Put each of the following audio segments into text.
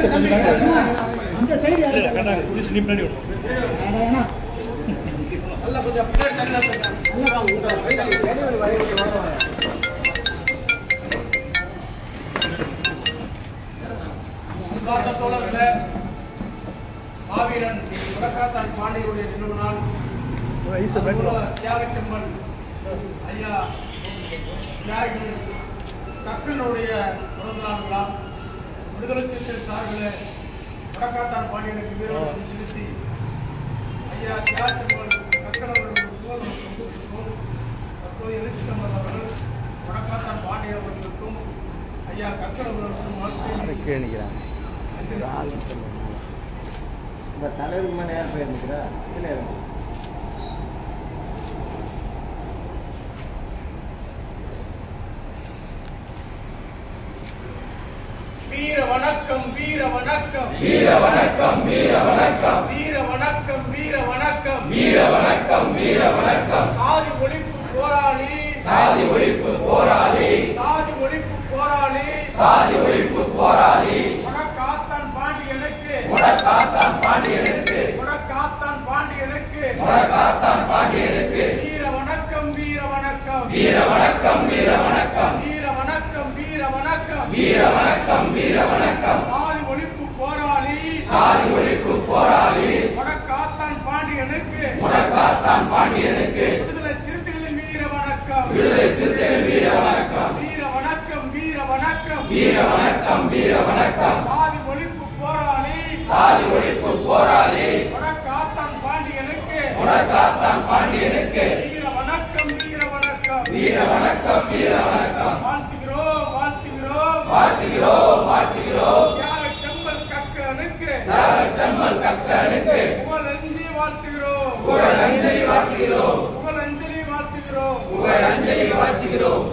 அந்த சைடு யாரு நீ பின்னாடி நல்லா கொஞ்சம் பின்னாடி தண்ணி மாவீரன் வடக்காத்தான் பாண்டியருடைய திருநாள் தியாகச்செம்மன் ஐயா தியாகி கக்கனுடைய பிறந்தநாள் விழா விடுதலை சிறுத்தைகள் சார்பில் வடக்காத்தான் பாண்டியனுக்கு வீரவணக்கம் செலுத்தி ஐயா தியாகச்செம்மன் கக்கன் அவர்களுடைய தற்போது எழுச்சிக்கம்மன் அவர்கள் வடக்காத்தான் பாண்டியர் அவர்களுக்கும் ஐயா கக்கன் அவர்களுக்கும் வாழ்க்கை தலைவருக்கு மேலே யார் பேர் இருக்கிறா இல்லை வீர வணக்கம் வீர வணக்கம் வீர வணக்கம் வீர வணக்கம் வீர வணக்கம் வீர வணக்கம் வீர வணக்கம் வீர வணக்கம் சாதி ஒழிப்பு போராளி சாதி ஒழிப்பு போராளி சாதி ஒழிப்பு போராளி சாதி ஒழிப்பு போராளி வடக்காத்தான் பாண்டியனுக்கு வடக்காத்தான் பாண்டியனுக்கு வடக்காத்தான் பாண்டியனுக்கு வடக்காத்தான் பாண்டியனுக்கு வீர வணக்கம் வீர வணக்கம் வீர வணக்கம் வீர வணக்கம் வீர வணக்கம் வீர வணக்கம் வீர வணக்கம் வீர வணக்கம் சாதி ஒழிப்பு போராளி சாதி ஒழிப்பு போராளி வடக்காத்தான் பாண்டியனுக்கு வடக்காத்தான் பாண்டியனுக்கு விடுதலை சிறுத்தைகளின் வீர வணக்கம் விடுதலை சிறுத்தைகள் வீர வணக்கம் வீர வணக்கம் வீர வணக்கம் வீர வணக்கம் வீர வணக்கம் சாதி ஒழிப்பு போராளி சாதி ஒழிப்பு போராளி வடக்காத்தான் பாண்டியனுக்கு வடக்காத்தான் பாண்டியனுக்கு வீர வணக்கம் வீர வணக்கம் வீர வணக்கம் வீர வணக்கம் வாழ்த்துகிறோம் வாழ்த்துகிறோம் வாழ்த்துகிறோம் வாழ்த்துகிறோம் தியாகச்செம்மன் கக்கனுக்கு தியாகச்செம்மன் கக்கனுக்கு புகழஞ்சலி வாழ்த்துகிறோம் புகழஞ்சலி வாழ்த்துகிறோம் புகழஞ்சலி வாழ்த்துகிறோம் புகழஞ்சலி வாழ்த்துகிறோம்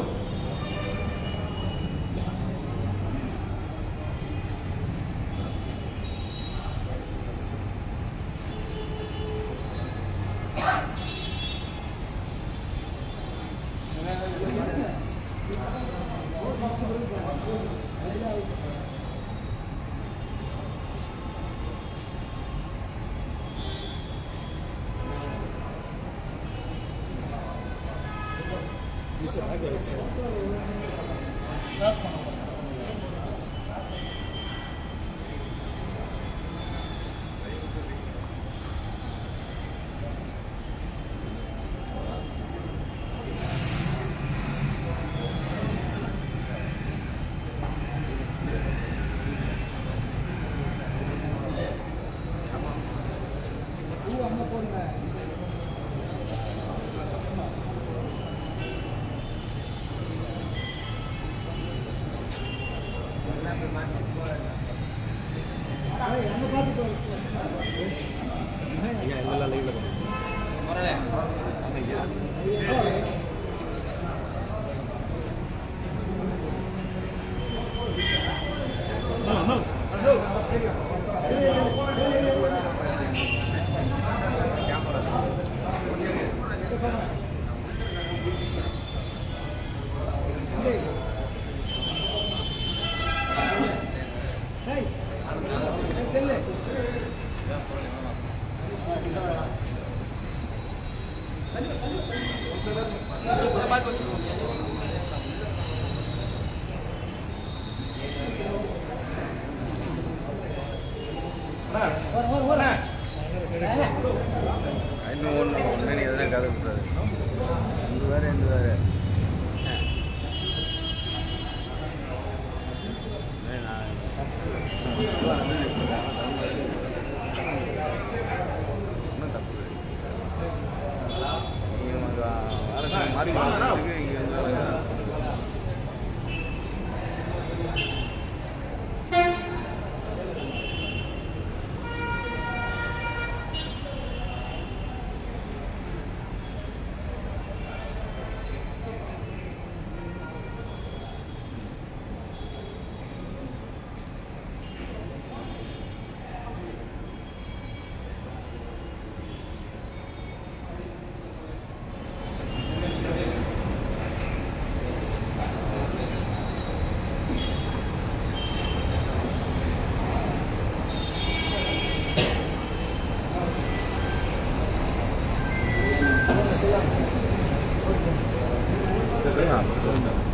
இன்னும் ஒன்று நீங்கள் எதுனா கதை கொடுத்தாரு ரெண்டு வேறு ஒன்றும் தப்பு நீங்கள் மாறி இங்கே ஆ